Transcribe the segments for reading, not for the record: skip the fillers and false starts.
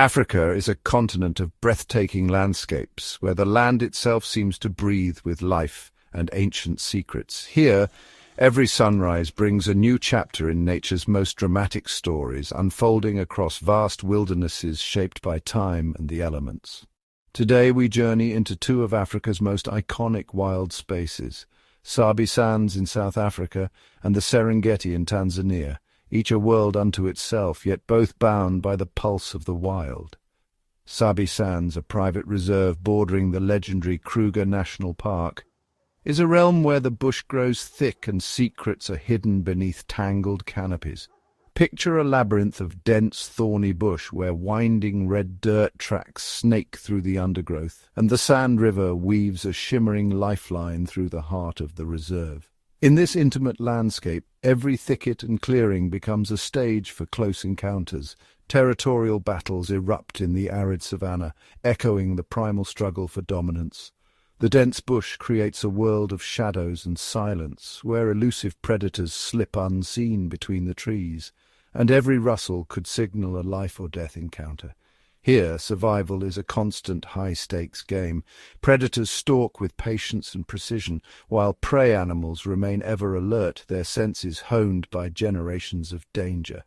Africa is a continent of breathtaking landscapes, where the land itself seems to breathe with life and ancient secrets. Here, every sunrise brings a new chapter in nature's most dramatic stories, unfolding across vast wildernesses shaped by time and the elements. Today we journey into two of Africa's most iconic wild spaces, Sabi Sands in South Africa and the Serengeti in Tanzania, each a world unto itself, yet both bound by the pulse of the wild. Sabi Sands, a private reserve bordering the legendary Kruger National Park, is a realm where the bush grows thick and secrets are hidden beneath tangled canopies. Picture a labyrinth of dense, thorny bush where winding red dirt tracks snake through the undergrowth, and the Sand River weaves a shimmering lifeline through the heart of the reserve. In this intimate landscape, every thicket and clearing becomes a stage for close encounters. Territorial battles erupt in the arid savanna, echoing the primal struggle for dominance. The dense bush creates a world of shadows and silence, where elusive predators slip unseen between the trees, and every rustle could signal a life-or-death encounter. Here, survival is a constant high-stakes game. Predators stalk with patience and precision, while prey animals remain ever alert, their senses honed by generations of danger.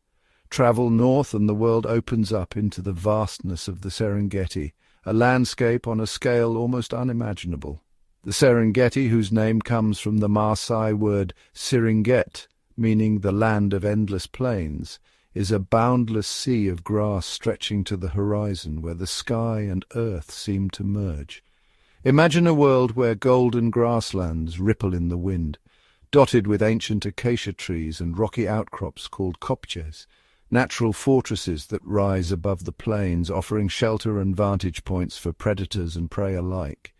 Travel north and the world opens up into the vastness of the Serengeti, a landscape on a scale almost unimaginable. The Serengeti, whose name comes from the Maasai word Seringet, meaning the land of endless plains, is a boundless sea of grass stretching to the horizon where the sky and earth seem to merge. Imagine a world where golden grasslands ripple in the wind, dotted with ancient acacia trees and rocky outcrops called kopjes, natural fortresses that rise above the plains, offering shelter and vantage points for predators and prey alike.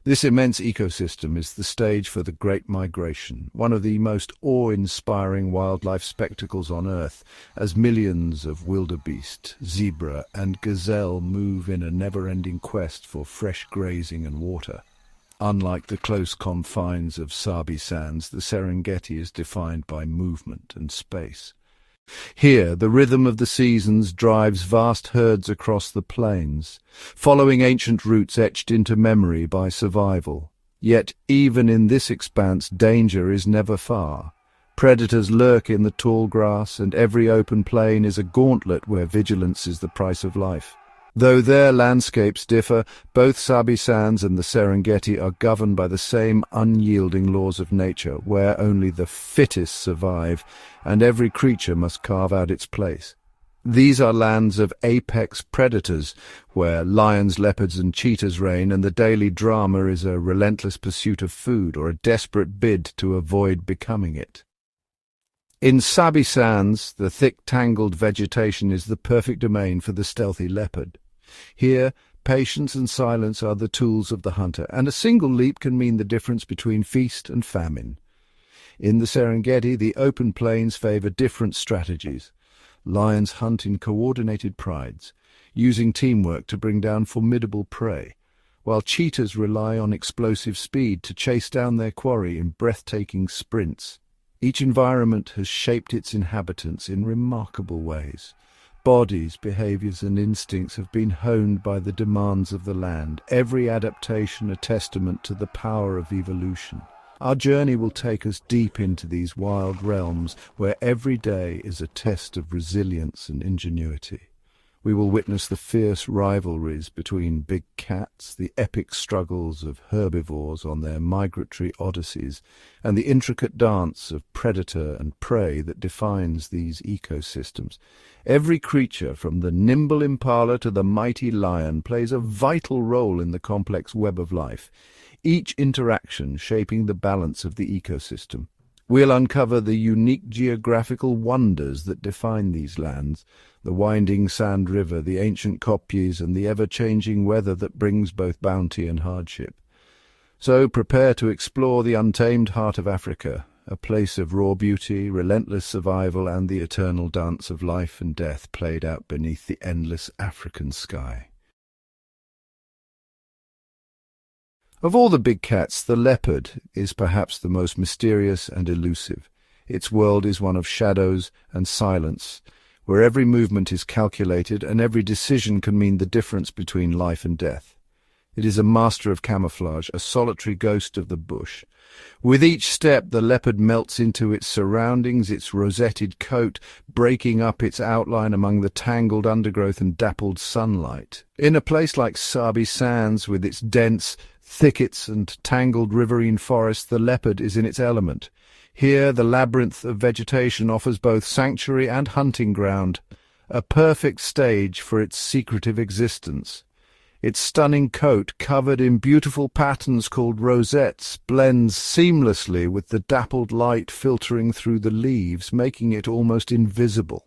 This immense ecosystem is the stage for the Great Migration, one of the most awe-inspiring wildlife spectacles on Earth, as millions of wildebeest, zebra, and gazelle move in a never-ending quest for fresh grazing and water. Unlike the close confines of Sabi Sands, the Serengeti is defined by movement and space. Here, the rhythm of the seasons drives vast herds across the plains, following ancient routes etched into memory by survival. Yet, even in this expanse, danger is never far. Predators lurk in the tall grass, and every open plain is a gauntlet where vigilance is the price of life. Though their landscapes differ, both Sabi Sands and the Serengeti are governed by the same unyielding laws of nature, where only the fittest survive, and every creature must carve out its place. These are lands of apex predators, where lions, leopards, and cheetahs reign, and the daily drama is a relentless pursuit of food or a desperate bid to avoid becoming it. In Sabi Sands, the thick, tangled vegetation is the perfect domain for the stealthy leopard. Here, patience and silence are the tools of the hunter, and a single leap can mean the difference between feast and famine. In the Serengeti, the open plains favor different strategies. Lions hunt in coordinated prides, using teamwork to bring down formidable prey, while cheetahs rely on explosive speed to chase down their quarry in breathtaking sprints. Each environment has shaped its inhabitants in remarkable ways. Bodies, behaviors, and instincts have been honed by the demands of the land, every adaptation a testament to the power of evolution. Our journey will take us deep into these wild realms, where every day is a test of resilience and ingenuity. We will witness the fierce rivalries between big cats, the epic struggles of herbivores on their migratory odysseys, and the intricate dance of predator and prey that defines these ecosystems. Every creature, from the nimble impala to the mighty lion, plays a vital role in the complex web of life, each interaction shaping the balance of the ecosystem. We'll uncover the unique geographical wonders that define these lands, the winding Sand River, the ancient kopjes, and the ever-changing weather that brings both bounty and hardship. So prepare to explore the untamed heart of Africa, a place of raw beauty, relentless survival, and the eternal dance of life and death played out beneath the endless African sky. Of all the big cats, the leopard is perhaps the most mysterious and elusive. Its world is one of shadows and silence, where every movement is calculated and every decision can mean the difference between life and death. It is a master of camouflage, a solitary ghost of the bush. With each step, the leopard melts into its surroundings, its rosetted coat, breaking up its outline among the tangled undergrowth and dappled sunlight. In a place like Sabi Sands, with its dense thickets and tangled riverine forest, the leopard is in its element. Here, the labyrinth of vegetation offers both sanctuary and hunting ground, a perfect stage for its secretive existence. Its stunning coat, covered in beautiful patterns called rosettes, blends seamlessly with the dappled light filtering through the leaves, making it almost invisible.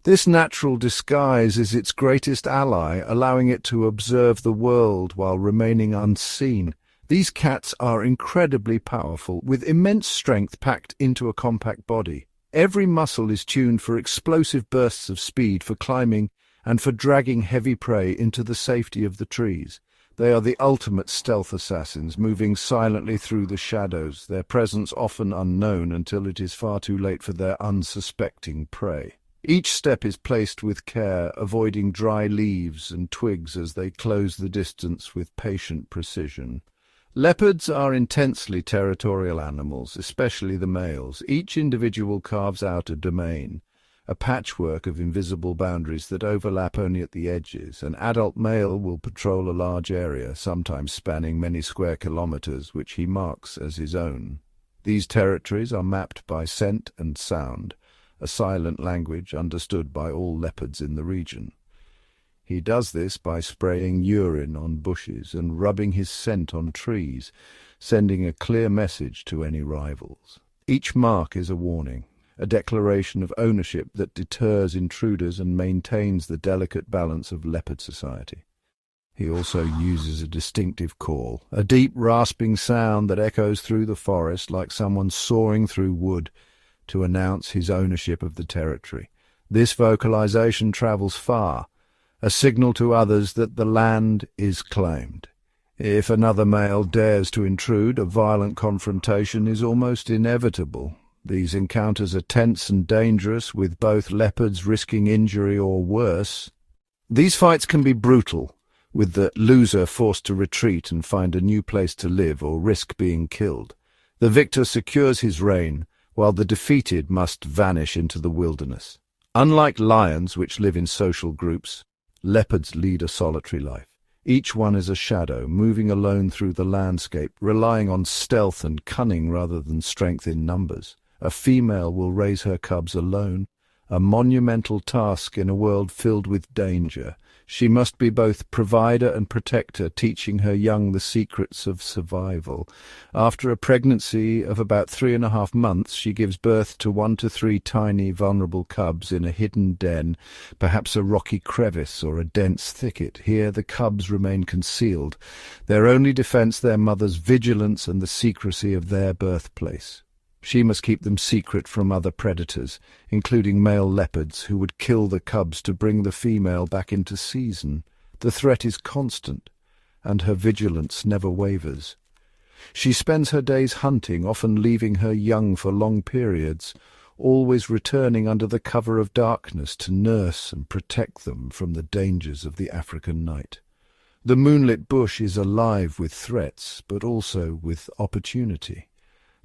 This natural disguise is its greatest ally, allowing it to observe the world while remaining unseen. These cats are incredibly powerful, with immense strength packed into a compact body. Every muscle is tuned for explosive bursts of speed for climbing and for dragging heavy prey into the safety of the trees. They are the ultimate stealth assassins, moving silently through the shadows, their presence often unknown until it is far too late for their unsuspecting prey. Each step is placed with care, avoiding dry leaves and twigs as they close the distance with patient precision. Leopards are intensely territorial animals, especially the males. Each individual carves out a domain, a patchwork of invisible boundaries that overlap only at the edges. An adult male will patrol a large area, sometimes spanning many square kilometers, which he marks as his own. These territories are mapped by scent and sound, a silent language understood by all leopards in the region. He does this by spraying urine on bushes and rubbing his scent on trees, sending a clear message to any rivals. Each mark is a warning, a declaration of ownership that deters intruders and maintains the delicate balance of leopard society. He also uses a distinctive call, a deep rasping sound that echoes through the forest like someone sawing through wood, to announce his ownership of the territory. This vocalization travels far, a signal to others that the land is claimed. If another male dares to intrude, a violent confrontation is almost inevitable. These encounters are tense and dangerous, with both leopards risking injury or worse. These fights can be brutal, with the loser forced to retreat and find a new place to live or risk being killed. The victor secures his reign, while the defeated must vanish into the wilderness. Unlike lions, which live in social groups, leopards lead a solitary life. Each one is a shadow, moving alone through the landscape, relying on stealth and cunning rather than strength in numbers. A female will raise her cubs alone, a monumental task in a world filled with danger. She must be both provider and protector, teaching her young the secrets of survival. After a pregnancy of about 3.5 months, she gives birth to 1 to 3 tiny, vulnerable cubs in a hidden den, perhaps a rocky crevice or a dense thicket. Here the cubs remain concealed, their only defense their mother's vigilance and the secrecy of their birthplace. She must keep them secret from other predators, including male leopards who would kill the cubs to bring the female back into season. The threat is constant, and her vigilance never wavers. She spends her days hunting, often leaving her young for long periods, always returning under the cover of darkness to nurse and protect them from the dangers of the African night. The moonlit bush is alive with threats, but also with opportunity.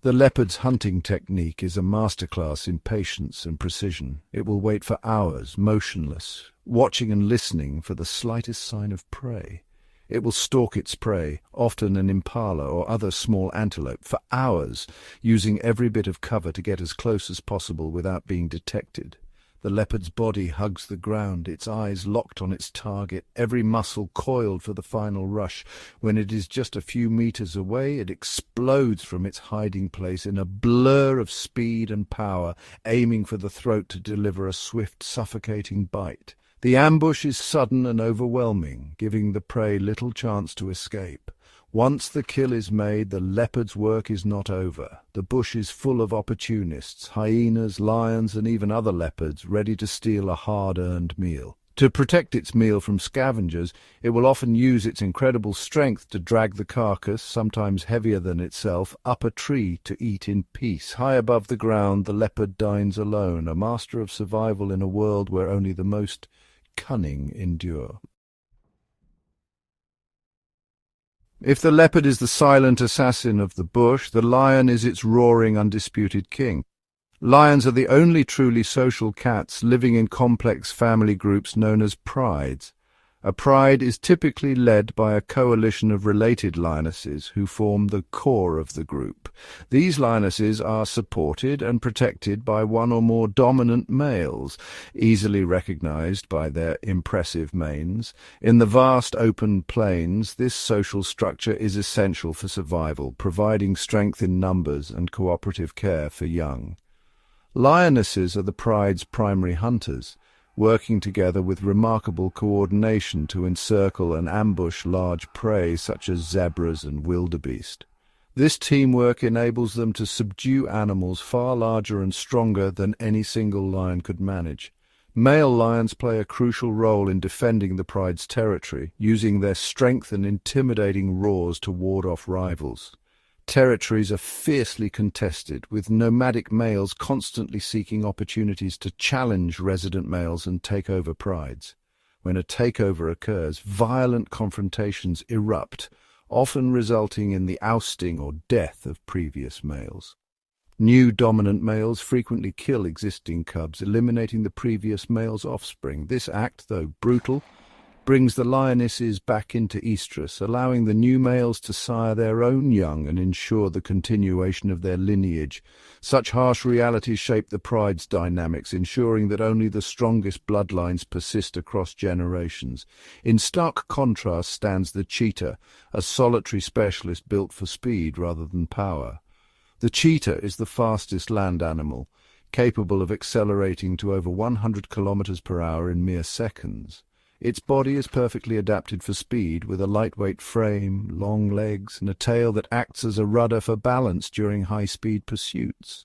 The leopard's hunting technique is a masterclass in patience and precision. It will wait for hours, motionless, watching and listening for the slightest sign of prey. It will stalk its prey, often an impala or other small antelope, for hours, using every bit of cover to get as close as possible without being detected. The leopard's body hugs the ground, its eyes locked on its target, every muscle coiled for the final rush. When it is just a few meters away, it explodes from its hiding place in a blur of speed and power, aiming for the throat to deliver a swift, suffocating bite. The ambush is sudden and overwhelming, giving the prey little chance to escape. Once the kill is made, the leopard's work is not over. The bush is full of opportunists, hyenas, lions, and even other leopards ready to steal a hard-earned meal. To protect its meal from scavengers, it will often use its incredible strength to drag the carcass, sometimes heavier than itself, up a tree to eat in peace. High above the ground, the leopard dines alone, a master of survival in a world where only the most cunning endure. If the leopard is the silent assassin of the bush, the lion is its roaring, undisputed king. Lions are the only truly social cats living in complex family groups known as prides. A pride is typically led by a coalition of related lionesses who form the core of the group. These lionesses are supported and protected by one or more dominant males, easily recognized by their impressive manes. In the vast open plains, this social structure is essential for survival, providing strength in numbers and cooperative care for young. Lionesses are the pride's primary hunters, working together with remarkable coordination to encircle and ambush large prey such as zebras and wildebeest. This teamwork enables them to subdue animals far larger and stronger than any single lion could manage. Male lions play a crucial role in defending the pride's territory, using their strength and intimidating roars to ward off rivals. Territories are fiercely contested, with nomadic males constantly seeking opportunities to challenge resident males and take over prides. When a takeover occurs, violent confrontations erupt, often resulting in the ousting or death of previous males. New dominant males frequently kill existing cubs, eliminating the previous male's offspring. This act, though brutal, brings the lionesses back into estrus, allowing the new males to sire their own young and ensure the continuation of their lineage. Such harsh realities shape the pride's dynamics, ensuring that only the strongest bloodlines persist across generations. In stark contrast stands the cheetah, a solitary specialist built for speed rather than power. The cheetah is the fastest land animal, capable of accelerating to over 100 kilometers per hour in mere seconds. Its body is perfectly adapted for speed, with a lightweight frame, long legs, and a tail that acts as a rudder for balance during high-speed pursuits.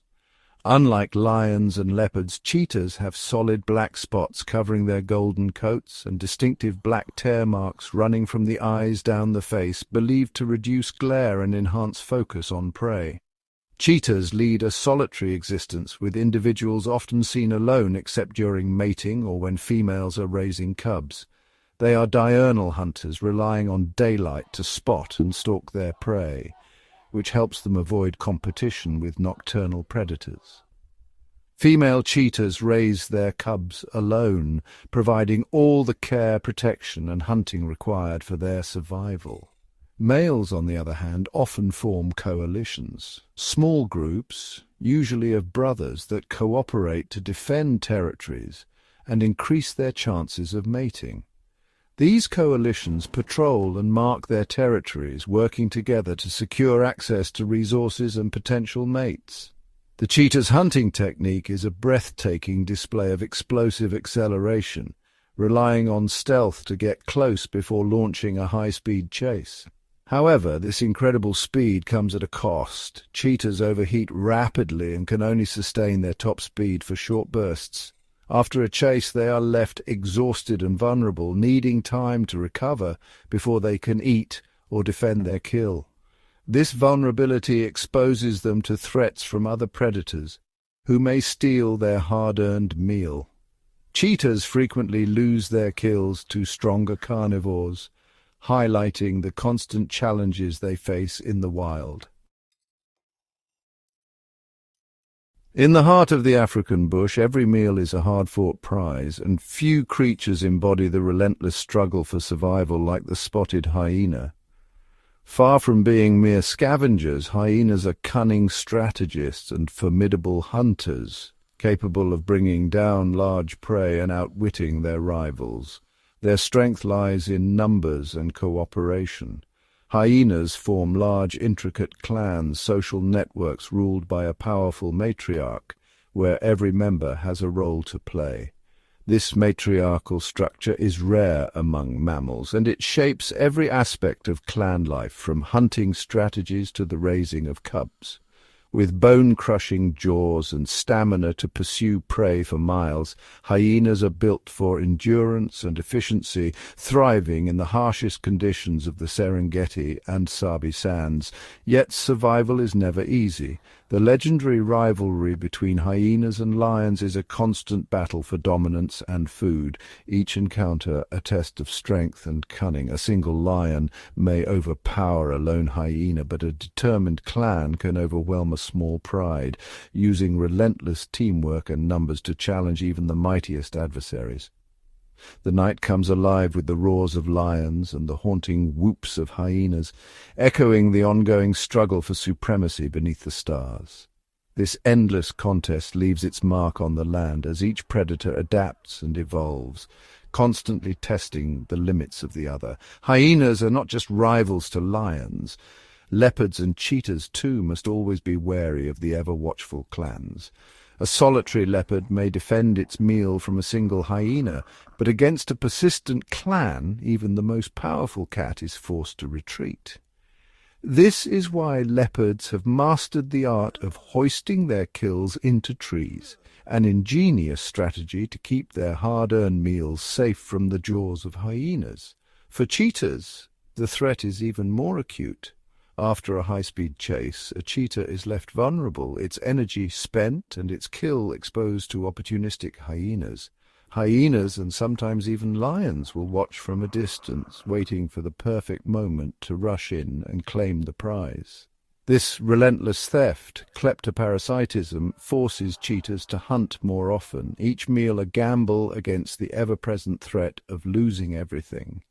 Unlike lions and leopards, cheetahs have solid black spots covering their golden coats and distinctive black tear marks running from the eyes down the face, believed to reduce glare and enhance focus on prey. Cheetahs lead a solitary existence, with individuals often seen alone except during mating or when females are raising cubs. They are diurnal hunters, relying on daylight to spot and stalk their prey, which helps them avoid competition with nocturnal predators. Female cheetahs raise their cubs alone, providing all the care, protection, and hunting required for their survival. Males, on the other hand, often form coalitions, small groups, usually of brothers, that cooperate to defend territories and increase their chances of mating. These coalitions patrol and mark their territories, working together to secure access to resources and potential mates. The cheetah's hunting technique is a breathtaking display of explosive acceleration, relying on stealth to get close before launching a high-speed chase. However, this incredible speed comes at a cost. Cheetahs overheat rapidly and can only sustain their top speed for short bursts. After a chase, they are left exhausted and vulnerable, needing time to recover before they can eat or defend their kill. This vulnerability exposes them to threats from other predators, who may steal their hard-earned meal. Cheetahs frequently lose their kills to stronger carnivores, highlighting the constant challenges they face in the wild. In the heart of the African bush, every meal is a hard-fought prize, and few creatures embody the relentless struggle for survival like the spotted hyena. Far from being mere scavengers, hyenas are cunning strategists and formidable hunters, capable of bringing down large prey and outwitting their rivals. Their strength lies in numbers and cooperation. Hyenas form large, intricate clans, social networks ruled by a powerful matriarch, where every member has a role to play. This matriarchal structure is rare among mammals, and it shapes every aspect of clan life, from hunting strategies to the raising of cubs. With bone-crushing jaws and stamina to pursue prey for miles, hyenas are built for endurance and efficiency, thriving in the harshest conditions of the Serengeti and Sabi Sands. Yet survival is never easy. The legendary rivalry between hyenas and lions is a constant battle for dominance and food, each encounter a test of strength and cunning. A single lion may overpower a lone hyena, but a determined clan can overwhelm a small pride, using relentless teamwork and numbers to challenge even the mightiest adversaries. The night comes alive with the roars of lions and the haunting whoops of hyenas, echoing the ongoing struggle for supremacy beneath the stars. This endless contest leaves its mark on the land as each predator adapts and evolves, constantly testing the limits of the other. Hyenas are not just rivals to lions. Leopards and cheetahs, too, must always be wary of the ever-watchful clans. A solitary leopard may defend its meal from a single hyena, but against a persistent clan, even the most powerful cat is forced to retreat. This is why leopards have mastered the art of hoisting their kills into trees, an ingenious strategy to keep their hard-earned meals safe from the jaws of hyenas. For cheetahs, the threat is even more acute. After a high-speed chase, a cheetah is left vulnerable, its energy spent and its kill exposed to opportunistic hyenas. Hyenas and sometimes even lions will watch from a distance, waiting for the perfect moment to rush in and claim the prize. This relentless theft, kleptoparasitism, forces cheetahs to hunt more often, each meal a gamble against the ever-present threat of losing everything.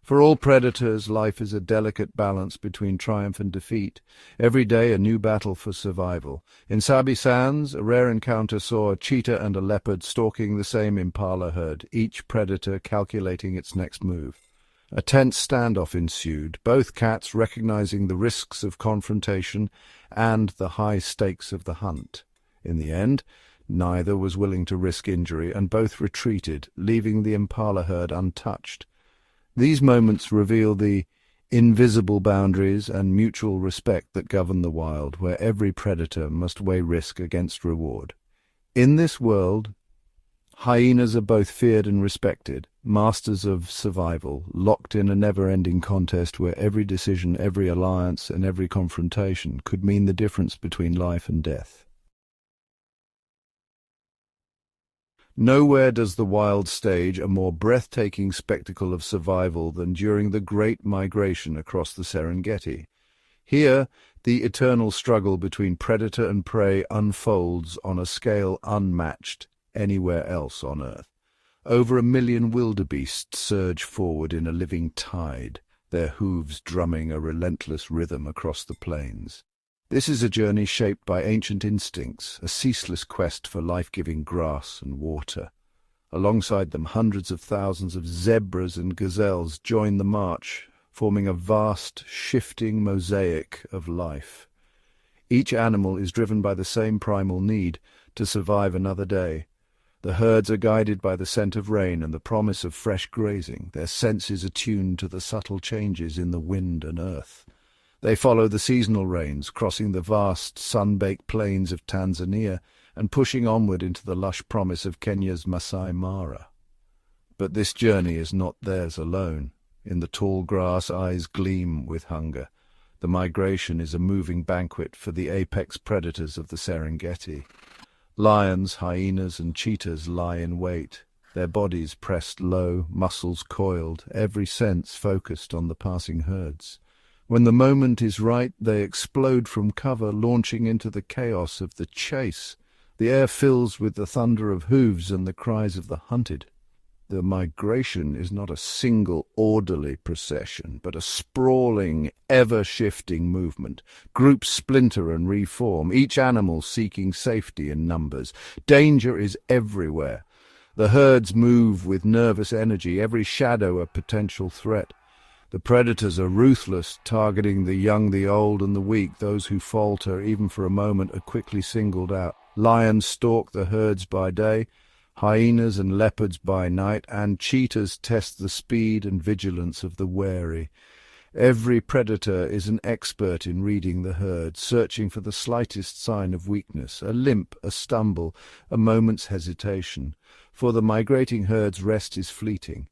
For all predators, life is a delicate balance between triumph and defeat. Every day a new battle for survival. In Sabi Sands, a rare encounter saw a cheetah and a leopard stalking the same impala herd, each predator calculating its next move. A tense standoff ensued, both cats recognizing the risks of confrontation and the high stakes of the hunt. In the end, neither was willing to risk injury, and both retreated, leaving the impala herd untouched. These moments reveal the invisible boundaries and mutual respect that govern the wild, where every predator must weigh risk against reward. In this world, hyenas are both feared and respected, masters of survival, locked in a never-ending contest where every decision, every alliance, and every confrontation could mean the difference between life and death. Nowhere does the wild stage a more breathtaking spectacle of survival than during the Great Migration across the Serengeti. Here, the eternal struggle between predator and prey unfolds on a scale unmatched anywhere else on Earth. Over 1 million wildebeest surge forward in a living tide, their hooves drumming a relentless rhythm across the plains. This is a journey shaped by ancient instincts, a ceaseless quest for life-giving grass and water. Alongside them, hundreds of thousands of zebras and gazelles join the march, forming a vast, shifting mosaic of life. Each animal is driven by the same primal need, to survive another day. The herds are guided by the scent of rain and the promise of fresh grazing, their senses attuned to the subtle changes in the wind and earth. They follow the seasonal rains, crossing the vast, sun-baked plains of Tanzania and pushing onward into the lush promise of Kenya's Maasai Mara. But this journey is not theirs alone. In the tall grass, eyes gleam with hunger. The migration is a moving banquet for the apex predators of the Serengeti. Lions, hyenas, and cheetahs lie in wait, their bodies pressed low, muscles coiled, every sense focused on the passing herds. When the moment is right, they explode from cover, launching into the chaos of the chase. The air fills with the thunder of hooves and the cries of the hunted. The migration is not a single orderly procession, but a sprawling, ever-shifting movement. Groups splinter and reform, each animal seeking safety in numbers. Danger is everywhere. The herds move with nervous energy, every shadow a potential threat. The predators are ruthless, targeting the young, the old, and the weak. Those who falter, even for a moment, are quickly singled out. Lions stalk the herds by day, hyenas and leopards by night, and cheetahs test the speed and vigilance of the wary. Every predator is an expert in reading the herd, searching for the slightest sign of weakness, a limp, a stumble, a moment's hesitation. For the migrating herd's rest is fleeting.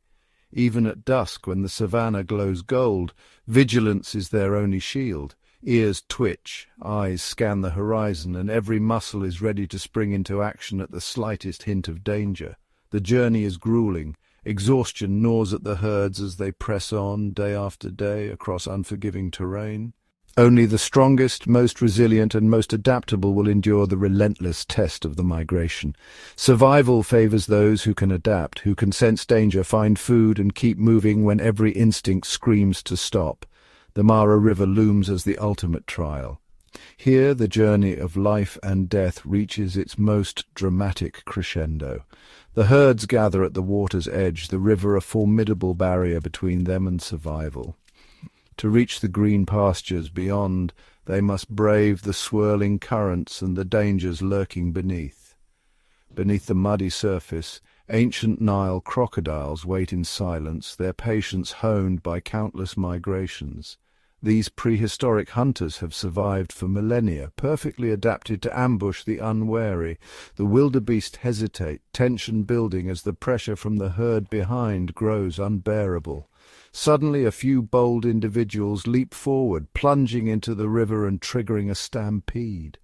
Even at dusk, when the savannah glows gold, vigilance is their only shield. Ears twitch, eyes scan the horizon, and every muscle is ready to spring into action at the slightest hint of danger. The journey is grueling. Exhaustion gnaws at the herds as they press on, day after day, across unforgiving terrain. Only the strongest, most resilient, and most adaptable will endure the relentless test of the migration. Survival favors those who can adapt, who can sense danger, find food, and keep moving when every instinct screams to stop. The Mara River looms as the ultimate trial. Here the journey of life and death reaches its most dramatic crescendo. The herds gather at the water's edge, the river a formidable barrier between them and survival. To reach the green pastures beyond, they must brave the swirling currents and the dangers lurking beneath. Beneath the muddy surface, ancient Nile crocodiles wait in silence, their patience honed by countless migrations. These prehistoric hunters have survived for millennia, perfectly adapted to ambush the unwary. The wildebeest hesitate, tension building as the pressure from the herd behind grows unbearable. Suddenly a few bold individuals leap forward, plunging into the river and triggering a stampede.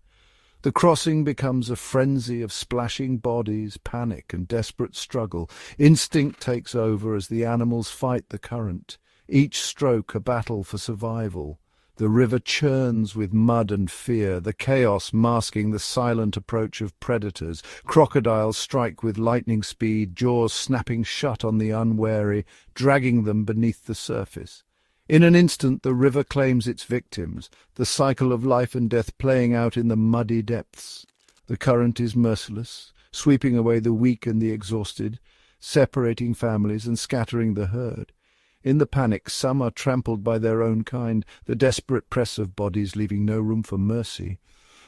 The crossing becomes a frenzy of splashing bodies, panic and desperate struggle. Instinct takes over as the animals fight the current. Each stroke a battle for survival. The river churns with mud and fear, the chaos masking the silent approach of predators. Crocodiles strike with lightning speed, jaws snapping shut on the unwary, dragging them beneath the surface. In an instant the river claims its victims, the cycle of life and death playing out in the muddy depths. The current is merciless, sweeping away the weak and the exhausted, separating families and scattering the herd. In the panic, some are trampled by their own kind, the desperate press of bodies leaving no room for mercy.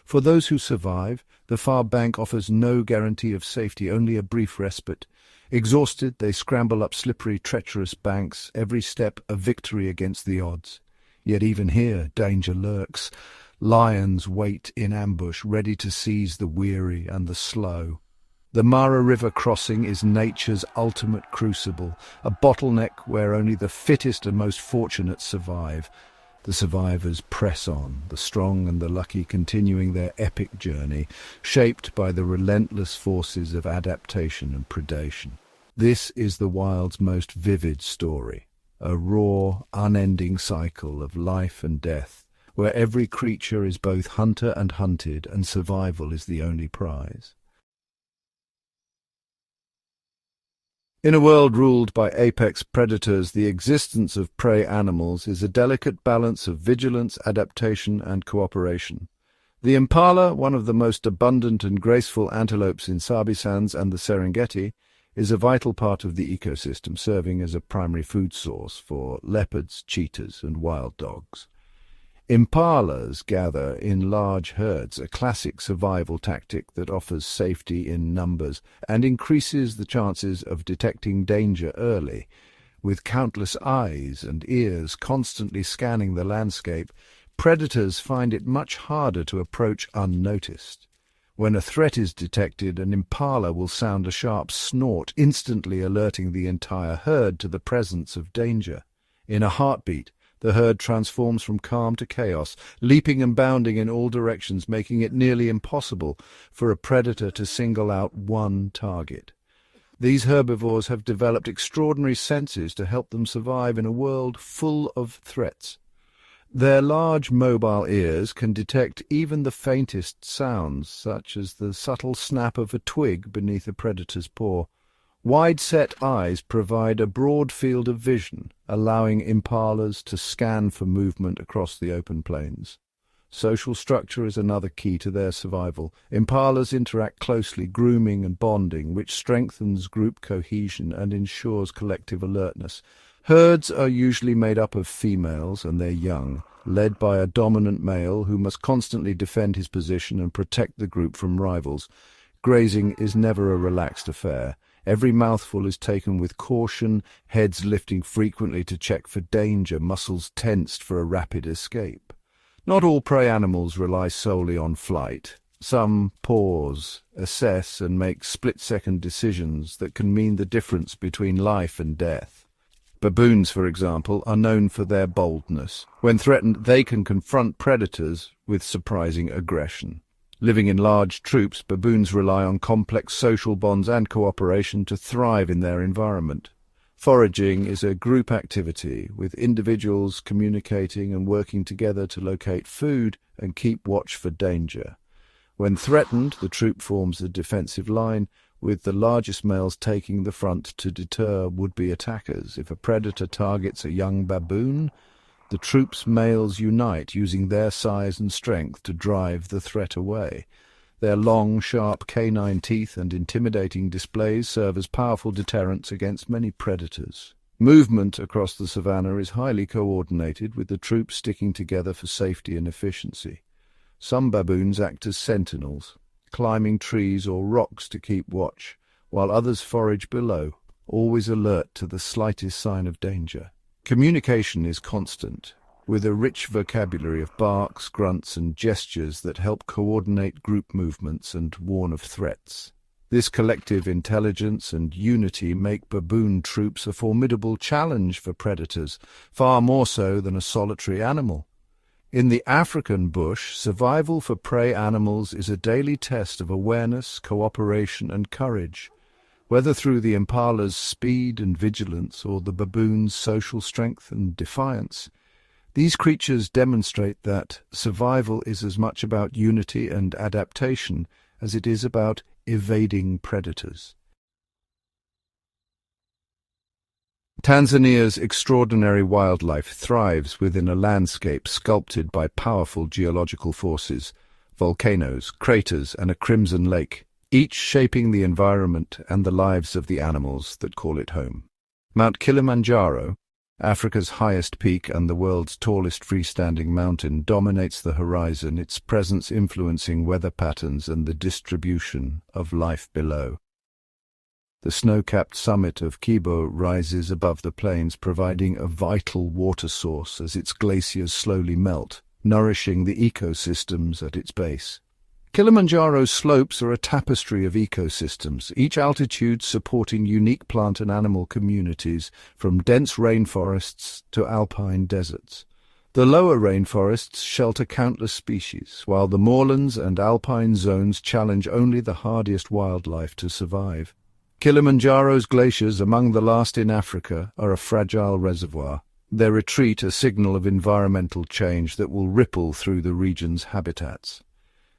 For those who survive, the far bank offers no guarantee of safety, only a brief respite. Exhausted, they scramble up slippery, treacherous banks, every step a victory against the odds. Yet even here, danger lurks. Lions wait in ambush, ready to seize the weary and the slow. The Mara River crossing is nature's ultimate crucible, a bottleneck where only the fittest and most fortunate survive. The survivors press on, the strong and the lucky continuing their epic journey, shaped by the relentless forces of adaptation and predation. This is the wild's most vivid story, a raw, unending cycle of life and death, where every creature is both hunter and hunted, and survival is the only prize. In a world ruled by apex predators, the existence of prey animals is a delicate balance of vigilance, adaptation, and cooperation. The impala, one of the most abundant and graceful antelopes in Sabi Sands and the Serengeti, is a vital part of the ecosystem, serving as a primary food source for leopards, cheetahs, and wild dogs. Impalas gather in large herds, a classic survival tactic that offers safety in numbers and increases the chances of detecting danger early. With countless eyes and ears constantly scanning the landscape, predators find it much harder to approach unnoticed. When a threat is detected, an impala will sound a sharp snort, instantly alerting the entire herd to the presence of danger. In a heartbeat, the herd transforms from calm to chaos, leaping and bounding in all directions, making it nearly impossible for a predator to single out one target. These herbivores have developed extraordinary senses to help them survive in a world full of threats. Their large mobile ears can detect even the faintest sounds, such as the subtle snap of a twig beneath a predator's paw. Wide-set eyes provide a broad field of vision, allowing impalas to scan for movement across the open plains. Social structure is another key to their survival. Impalas interact closely, grooming and bonding, which strengthens group cohesion and ensures collective alertness. Herds are usually made up of females and their young, led by a dominant male who must constantly defend his position and protect the group from rivals. Grazing is never a relaxed affair. Every mouthful is taken with caution, heads lifting frequently to check for danger, muscles tensed for a rapid escape. Not all prey animals rely solely on flight. Some pause, assess, and make split-second decisions that can mean the difference between life and death. Baboons, for example, are known for their boldness. When threatened, they can confront predators with surprising aggression. Living in large troops, baboons rely on complex social bonds and cooperation to thrive in their environment. Foraging is a group activity, with individuals communicating and working together to locate food and keep watch for danger. When threatened, the troop forms a defensive line, with the largest males taking the front to deter would-be attackers. If a predator targets a young baboon, the troop's males unite, using their size and strength to drive the threat away. Their long, sharp canine teeth and intimidating displays serve as powerful deterrents against many predators. Movement across the savannah is highly coordinated, with the troops sticking together for safety and efficiency. Some baboons act as sentinels, climbing trees or rocks to keep watch, while others forage below, always alert to the slightest sign of danger. Communication is constant, with a rich vocabulary of barks, grunts, and gestures that help coordinate group movements and warn of threats. This collective intelligence and unity make baboon troops a formidable challenge for predators, far more so than a solitary animal. In the African bush, survival for prey animals is a daily test of awareness, cooperation, and courage. Whether through the impala's speed and vigilance or the baboon's social strength and defiance, these creatures demonstrate that survival is as much about unity and adaptation as it is about evading predators. Tanzania's extraordinary wildlife thrives within a landscape sculpted by powerful geological forces, volcanoes, craters, and a crimson lake, each shaping the environment and the lives of the animals that call it home. Mount Kilimanjaro, Africa's highest peak and the world's tallest freestanding mountain, dominates the horizon, its presence influencing weather patterns and the distribution of life below. The snow-capped summit of Kibo rises above the plains, providing a vital water source as its glaciers slowly melt, nourishing the ecosystems at its base. Kilimanjaro's slopes are a tapestry of ecosystems, each altitude supporting unique plant and animal communities, from dense rainforests to alpine deserts. The lower rainforests shelter countless species, while the moorlands and alpine zones challenge only the hardiest wildlife to survive. Kilimanjaro's glaciers, among the last in Africa, are a fragile reservoir, their retreat a signal of environmental change that will ripple through the region's habitats.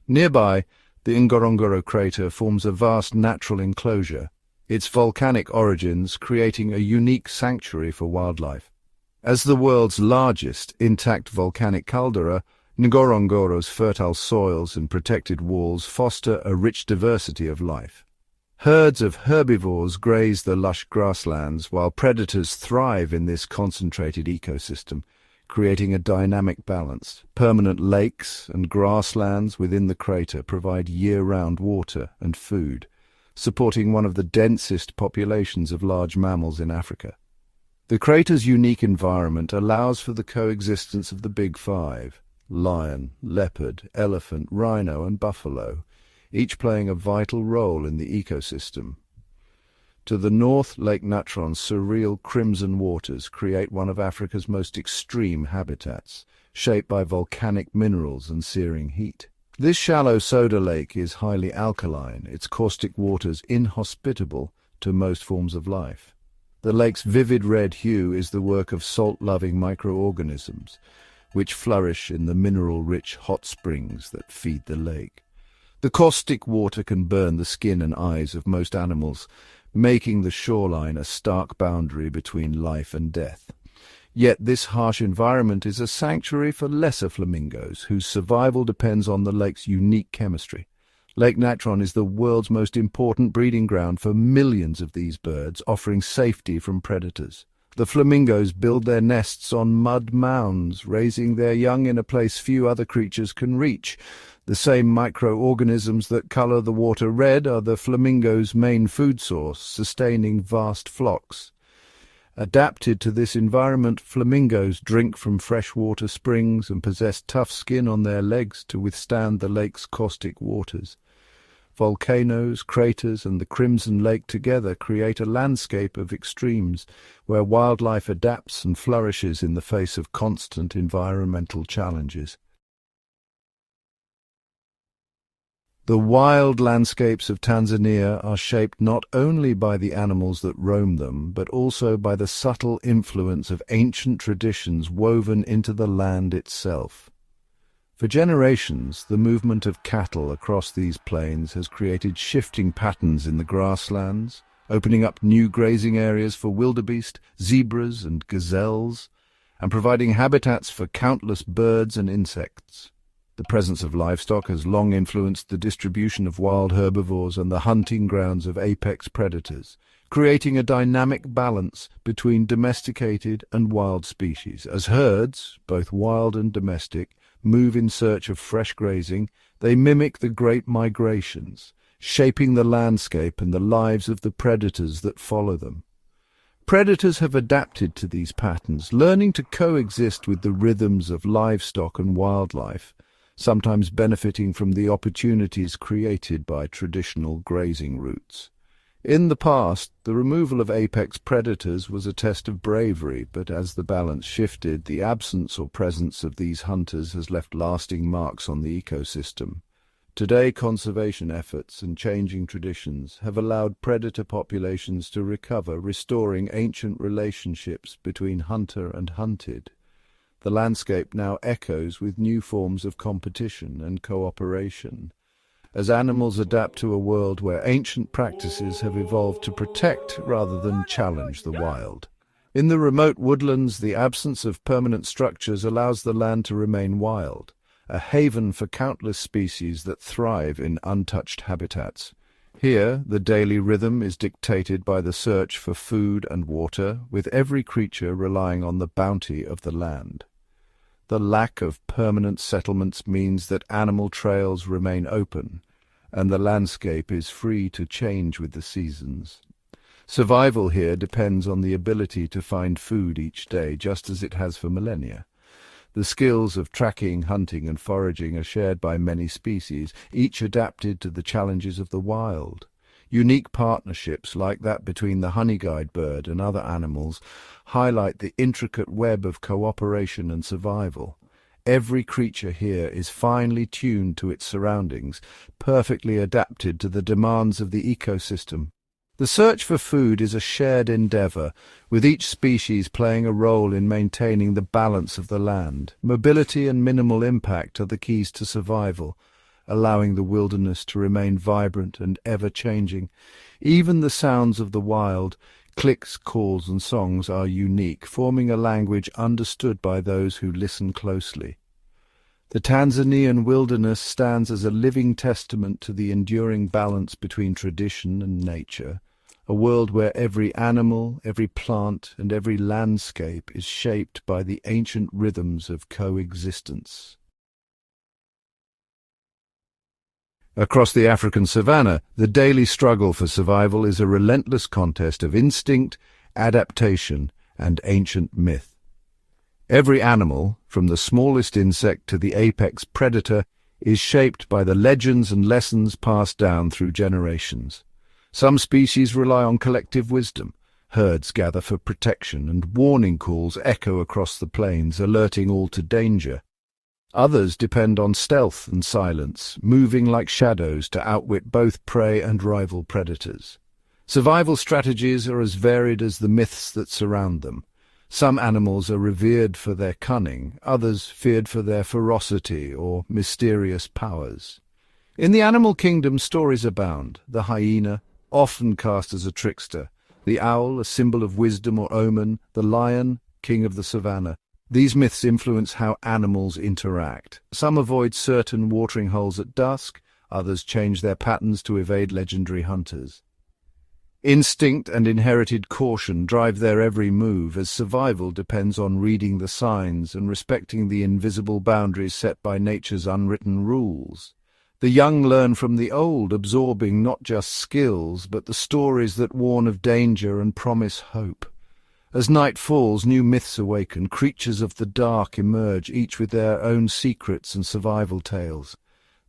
Nearby, the Ngorongoro crater forms a vast natural enclosure, its volcanic origins creating a unique sanctuary for wildlife. As the world's largest intact volcanic caldera, Ngorongoro's fertile soils and protected walls foster a rich diversity of life. Herds of herbivores graze the lush grasslands, while predators thrive in this concentrated ecosystem, creating a dynamic balance. Permanent lakes and grasslands within the crater provide year-round water and food, supporting one of the densest populations of large mammals in Africa. The crater's unique environment allows for the coexistence of the Big Five: lion, leopard, elephant, rhino, and buffalo, each playing a vital role in the ecosystem. To the north, Lake Natron's surreal crimson waters create one of Africa's most extreme habitats, shaped by volcanic minerals and searing heat. This shallow soda lake is highly alkaline, its caustic waters inhospitable to most forms of life. The lake's vivid red hue is the work of salt-loving microorganisms, which flourish in the mineral-rich hot springs that feed the lake. The caustic water can burn the skin and eyes of most animals, making the shoreline a stark boundary between life and death. Yet this harsh environment is a sanctuary for lesser flamingos, whose survival depends on the lake's unique chemistry. Lake Natron is the world's most important breeding ground for millions of these birds, offering safety from predators. The flamingos build their nests on mud mounds, raising their young in a place few other creatures can reach. The same microorganisms that color the water red are the flamingo's main food source, sustaining vast flocks. Adapted to this environment, flamingos drink from freshwater springs and possess tough skin on their legs to withstand the lake's caustic waters. Volcanoes, craters, and the Crimson Lake together create a landscape of extremes where wildlife adapts and flourishes in the face of constant environmental challenges. The wild landscapes of Tanzania are shaped not only by the animals that roam them, but also by the subtle influence of ancient traditions woven into the land itself. For generations, the movement of cattle across these plains has created shifting patterns in the grasslands, opening up new grazing areas for wildebeest, zebras, and gazelles, and providing habitats for countless birds and insects. The presence of livestock has long influenced the distribution of wild herbivores and the hunting grounds of apex predators, creating a dynamic balance between domesticated and wild species. As herds, both wild and domestic, move in search of fresh grazing, they mimic the great migrations, shaping the landscape and the lives of the predators that follow them. Predators have adapted to these patterns, learning to coexist with the rhythms of livestock and wildlife, sometimes benefiting from the opportunities created by traditional grazing routes. In the past, the removal of apex predators was a test of bravery, but as the balance shifted, the absence or presence of these hunters has left lasting marks on the ecosystem. Today, conservation efforts and changing traditions have allowed predator populations to recover, restoring ancient relationships between hunter and hunted. The landscape now echoes with new forms of competition and cooperation, as animals adapt to a world where ancient practices have evolved to protect rather than challenge the wild. In the remote woodlands, the absence of permanent structures allows the land to remain wild, a haven for countless species that thrive in untouched habitats. Here, the daily rhythm is dictated by the search for food and water, with every creature relying on the bounty of the land. The lack of permanent settlements means that animal trails remain open, and the landscape is free to change with the seasons. Survival here depends on the ability to find food each day, just as it has for millennia. The skills of tracking, hunting, and foraging are shared by many species, each adapted to the challenges of the wild. Unique partnerships, like that between the honey-guide bird and other animals, highlight the intricate web of cooperation and survival. Every creature here is finely tuned to its surroundings, perfectly adapted to the demands of the ecosystem. The search for food is a shared endeavor, with each species playing a role in maintaining the balance of the land. Mobility and minimal impact are the keys to survival, allowing the wilderness to remain vibrant and ever-changing. Even the sounds of the wild, clicks, calls, and songs are unique, forming a language understood by those who listen closely. The Tanzanian wilderness stands as a living testament to the enduring balance between tradition and nature, a world where every animal, every plant, and every landscape is shaped by the ancient rhythms of coexistence. Across the African savanna, the daily struggle for survival is a relentless contest of instinct, adaptation, and ancient myth. Every animal, from the smallest insect to the apex predator, is shaped by the legends and lessons passed down through generations. Some species rely on collective wisdom. Herds gather for protection, and warning calls echo across the plains, alerting all to danger. Others depend on stealth and silence, moving like shadows to outwit both prey and rival predators. Survival strategies are as varied as the myths that surround them. Some animals are revered for their cunning, others feared for their ferocity or mysterious powers. In the animal kingdom, stories abound. The hyena, often cast as a trickster, the owl, a symbol of wisdom or omen, the lion, king of the savannah. These myths influence how animals interact. Some avoid certain watering holes at dusk, others change their patterns to evade legendary hunters. Instinct and inherited caution drive their every move, as survival depends on reading the signs and respecting the invisible boundaries set by nature's unwritten rules. The young learn from the old, absorbing not just skills, but the stories that warn of danger and promise hope. As night falls, new myths awaken, creatures of the dark emerge, each with their own secrets and survival tales.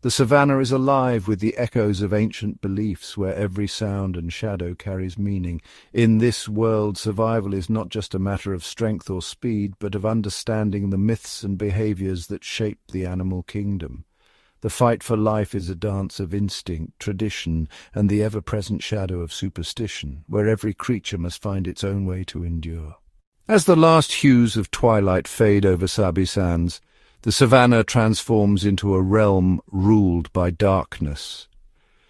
The savannah is alive with the echoes of ancient beliefs, where every sound and shadow carries meaning. In this world, survival is not just a matter of strength or speed, but of understanding the myths and behaviors that shape the animal kingdom. The fight for life is a dance of instinct, tradition, and the ever-present shadow of superstition, where every creature must find its own way to endure. As the last hues of twilight fade over Sabi Sands, the savannah transforms into a realm ruled by darkness.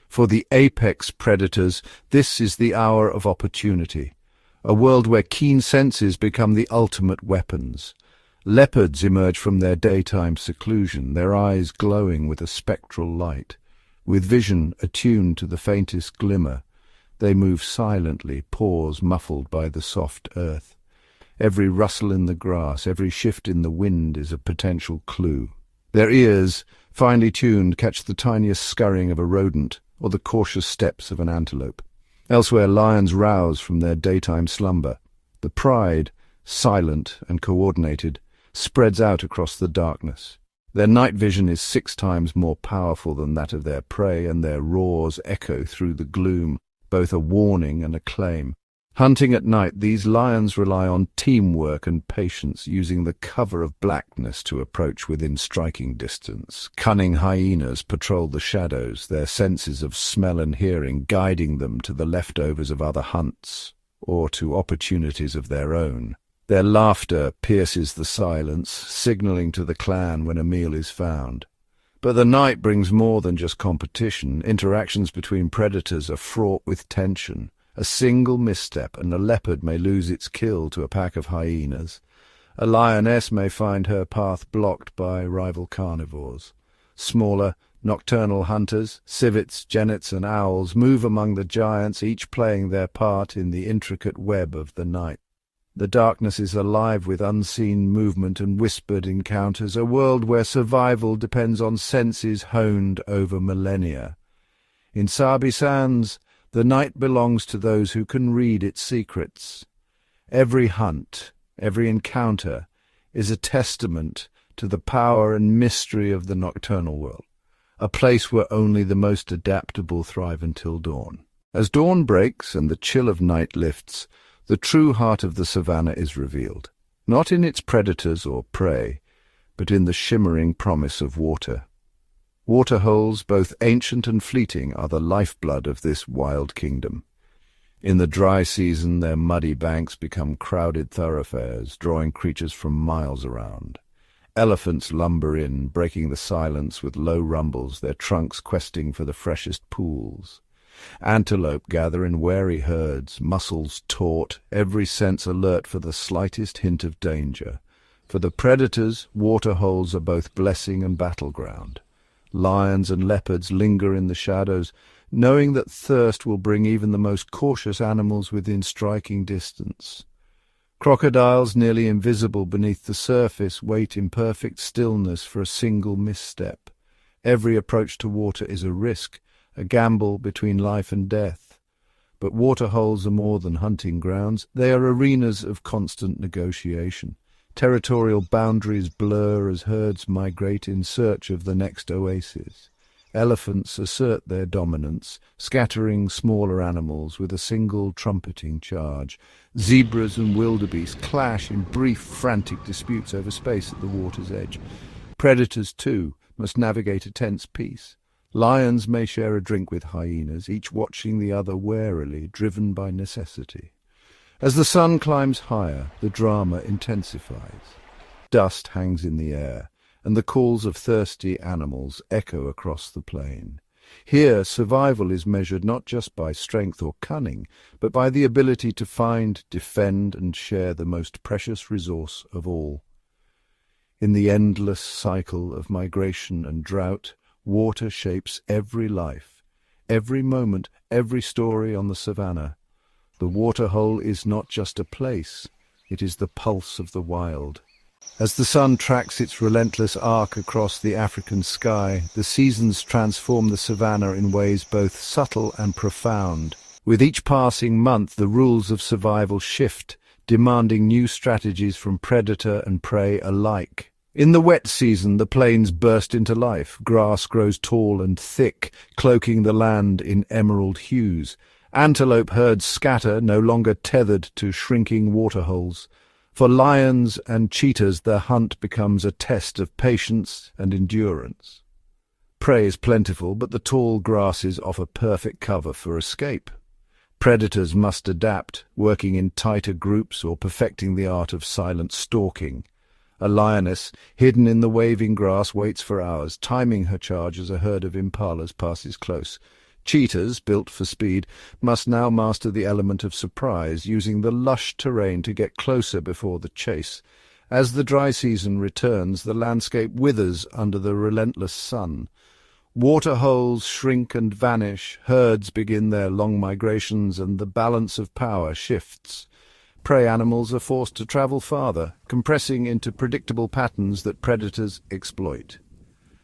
For the apex predators, this is the hour of opportunity, a world where keen senses become the ultimate weapons. Leopards emerge from their daytime seclusion, their eyes glowing with a spectral light. With vision attuned to the faintest glimmer, they move silently, paws muffled by the soft earth. Every rustle in the grass, every shift in the wind is a potential clue. Their ears, finely tuned, catch the tiniest scurrying of a rodent or the cautious steps of an antelope. Elsewhere, lions rouse from their daytime slumber. The pride, silent and coordinated, spreads out across the darkness. Their night vision is 6 times more powerful than that of their prey, and their roars echo through the gloom, both a warning and a claim. Hunting at night, these lions rely on teamwork and patience, using the cover of blackness to approach within striking distance. Cunning hyenas patrol the shadows, their senses of smell and hearing guiding them to the leftovers of other hunts, or to opportunities of their own. Their laughter pierces the silence, signaling to the clan when a meal is found. But the night brings more than just competition. Interactions between predators are fraught with tension. A single misstep and a leopard may lose its kill to a pack of hyenas. A lioness may find her path blocked by rival carnivores. Smaller, nocturnal hunters, civets, genets and owls move among the giants, each playing their part in the intricate web of the night. The darkness is alive with unseen movement and whispered encounters, a world where survival depends on senses honed over millennia. In Sabi Sands, the night belongs to those who can read its secrets. Every hunt, every encounter, is a testament to the power and mystery of the nocturnal world, a place where only the most adaptable thrive until dawn. As dawn breaks and the chill of night lifts, the true heart of the savannah is revealed, not in its predators or prey, but in the shimmering promise of water. Waterholes, both ancient and fleeting, are the lifeblood of this wild kingdom. In the dry season, their muddy banks become crowded thoroughfares, drawing creatures from miles around. Elephants lumber in, breaking the silence with low rumbles, their trunks questing for the freshest pools. Antelope gather in wary herds, muscles taut, every sense alert for the slightest hint of danger. For the predators, waterholes are both blessing and battleground. Lions and leopards linger in the shadows, knowing that thirst will bring even the most cautious animals within striking distance. Crocodiles, nearly invisible beneath the surface, wait in perfect stillness for a single misstep. Every approach to water is a risk, a gamble between life and death. But waterholes are more than hunting grounds. They are arenas of constant negotiation. Territorial boundaries blur as herds migrate in search of the next oasis. Elephants assert their dominance, scattering smaller animals with a single trumpeting charge. Zebras and wildebeest clash in brief, frantic disputes over space at the water's edge. Predators, too, must navigate a tense peace. Lions may share a drink with hyenas, each watching the other warily, driven by necessity. As the sun climbs higher, the drama intensifies. Dust hangs in the air, and the calls of thirsty animals echo across the plain. Here, survival is measured not just by strength or cunning, but by the ability to find, defend, and share the most precious resource of all. In the endless cycle of migration and drought, water shapes every life, every moment, every story on the savannah. The waterhole is not just a place, it is the pulse of the wild. As the sun tracks its relentless arc across the African sky, the seasons transform the savanna in ways both subtle and profound. With each passing month, the rules of survival shift, demanding new strategies from predator and prey alike. In the wet season, the plains burst into life. Grass grows tall and thick, cloaking the land in emerald hues. Antelope herds scatter, no longer tethered to shrinking waterholes. For lions and cheetahs, their hunt becomes a test of patience and endurance. Prey is plentiful, but the tall grasses offer perfect cover for escape. Predators must adapt, working in tighter groups or perfecting the art of silent stalking. A lioness, hidden in the waving grass, waits for hours, timing her charge as a herd of impalas passes close. Cheetahs, built for speed, must now master the element of surprise, using the lush terrain to get closer before the chase. As the dry season returns, the landscape withers under the relentless sun. Waterholes shrink and vanish, herds begin their long migrations, and the balance of power shifts. Prey animals are forced to travel farther, compressing into predictable patterns that predators exploit.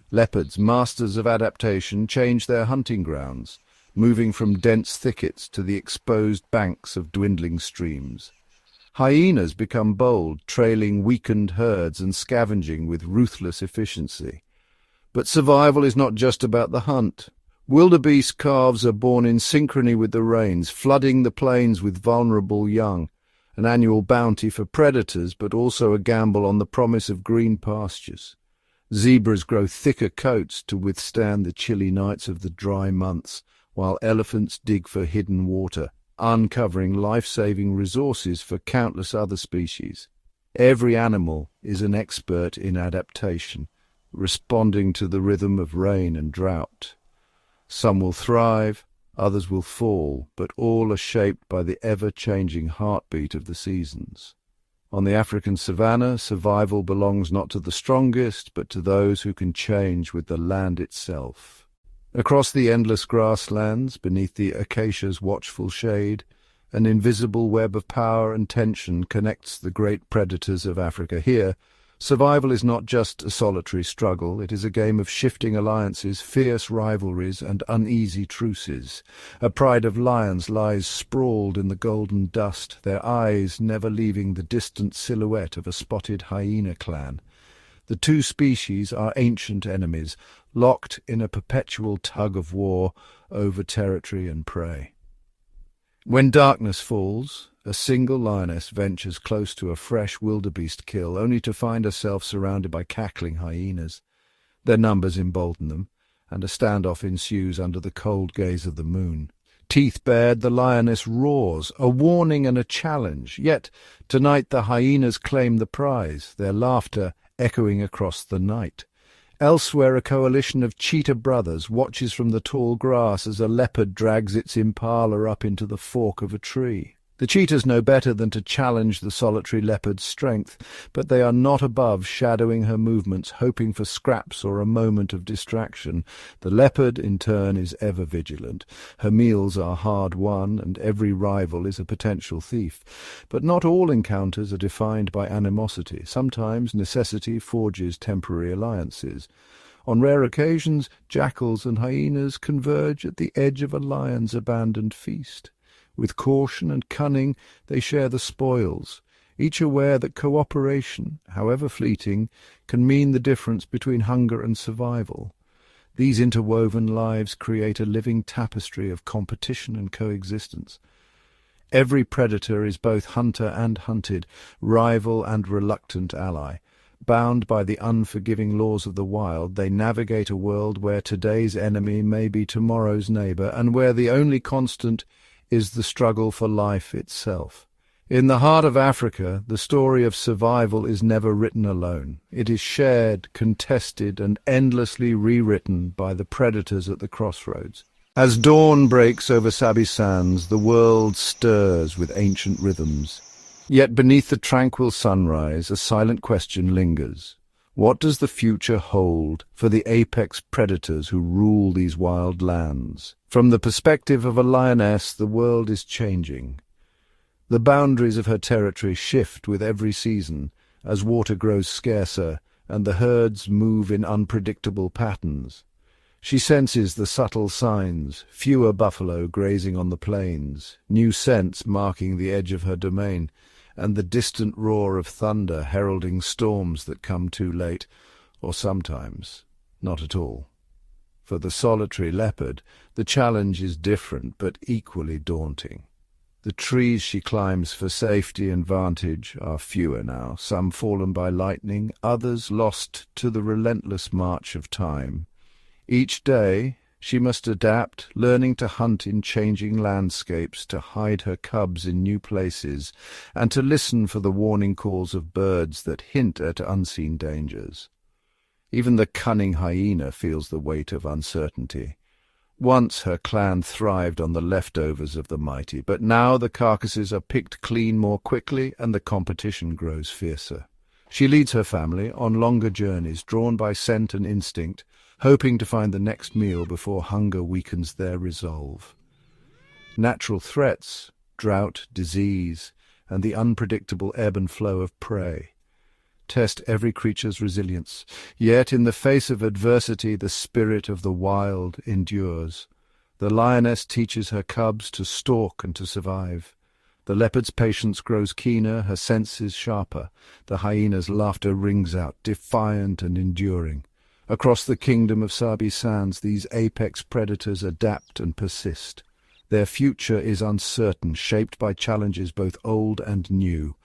Leopards, masters of adaptation, change their hunting grounds, moving from dense thickets to the exposed banks of dwindling streams. Hyenas become bold, trailing weakened herds and scavenging with ruthless efficiency. But survival is not just about the hunt. Wildebeest calves are born in synchrony with the rains, flooding the plains with vulnerable young, an annual bounty for predators, but also a gamble on the promise of green pastures. Zebras grow thicker coats to withstand the chilly nights of the dry months, while elephants dig for hidden water, uncovering life-saving resources for countless other species. Every animal is an expert in adaptation, responding to the rhythm of rain and drought. Some will thrive, others will fall, but all are shaped by the ever-changing heartbeat of the seasons. On the African savanna, survival belongs not to the strongest, but to those who can change with the land itself. Across the endless grasslands, beneath the acacia's watchful shade, an invisible web of power and tension connects the great predators of Africa. Here, survival is not just a solitary struggle, it is a game of shifting alliances, fierce rivalries, and uneasy truces. A pride of lions lies sprawled in the golden dust, their eyes never leaving the distant silhouette of a spotted hyena clan. The two species are ancient enemies, locked in a perpetual tug of war over territory and prey. When darkness falls, a single lioness ventures close to a fresh wildebeest kill, only to find herself surrounded by cackling hyenas. Their numbers embolden them, and a standoff ensues under the cold gaze of the moon. Teeth bared, the lioness roars, a warning and a challenge. Yet tonight the hyenas claim the prize, their laughter echoing across the night. Elsewhere, a coalition of cheetah brothers watches from the tall grass as a leopard drags its impala up into the fork of a tree. The cheetahs know better than to challenge the solitary leopard's strength, but they are not above shadowing her movements, hoping for scraps or a moment of distraction. The leopard, in turn, is ever vigilant. Her meals are hard-won, and every rival is a potential thief. But not all encounters are defined by animosity. Sometimes necessity forges temporary alliances. On rare occasions, jackals and hyenas converge at the edge of a lion's abandoned feast. With caution and cunning, they share the spoils, each aware that cooperation, however fleeting, can mean the difference between hunger and survival. These interwoven lives create a living tapestry of competition and coexistence. Every predator is both hunter and hunted, rival and reluctant ally. Bound by the unforgiving laws of the wild, they navigate a world where today's enemy may be tomorrow's neighbour, and where the only constant is the struggle for life itself. In the heart of Africa, the story of survival is never written alone. It is shared, contested, and endlessly rewritten by the predators at the crossroads. As dawn breaks over Sabi Sands, the world stirs with ancient rhythms. Yet beneath the tranquil sunrise, a silent question lingers. What does the future hold for the apex predators who rule these wild lands? From the perspective of a lioness, the world is changing. The boundaries of her territory shift with every season, as water grows scarcer and the herds move in unpredictable patterns. She senses the subtle signs, fewer buffalo grazing on the plains, new scents marking the edge of her domain, and the distant roar of thunder heralding storms that come too late, or sometimes not at all. For the solitary leopard, the challenge is different but equally daunting. The trees she climbs for safety and vantage are fewer now, some fallen by lightning, others lost to the relentless march of time. Each day she must adapt, learning to hunt in changing landscapes, to hide her cubs in new places, and to listen for the warning calls of birds that hint at unseen dangers. Even the cunning hyena feels the weight of uncertainty. Once her clan thrived on the leftovers of the mighty, but now the carcasses are picked clean more quickly and the competition grows fiercer. She leads her family on longer journeys, drawn by scent and instinct, hoping to find the next meal before hunger weakens their resolve. Natural threats, drought, disease, and the unpredictable ebb and flow of prey test every creature's resilience, yet in the face of adversity the spirit of the wild endures. The lioness teaches her cubs to stalk and to survive. The leopard's patience grows keener, her senses sharper. The hyena's laughter rings out, defiant and enduring. Across the kingdom of Sabi Sands, these apex predators adapt and persist. Their future is uncertain, shaped by challenges both old and new.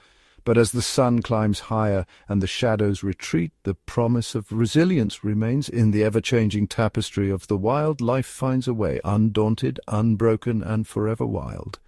But as the sun climbs higher and the shadows retreat, the promise of resilience remains. In the ever-changing tapestry of the wild, life finds a way, undaunted, unbroken, and forever wild.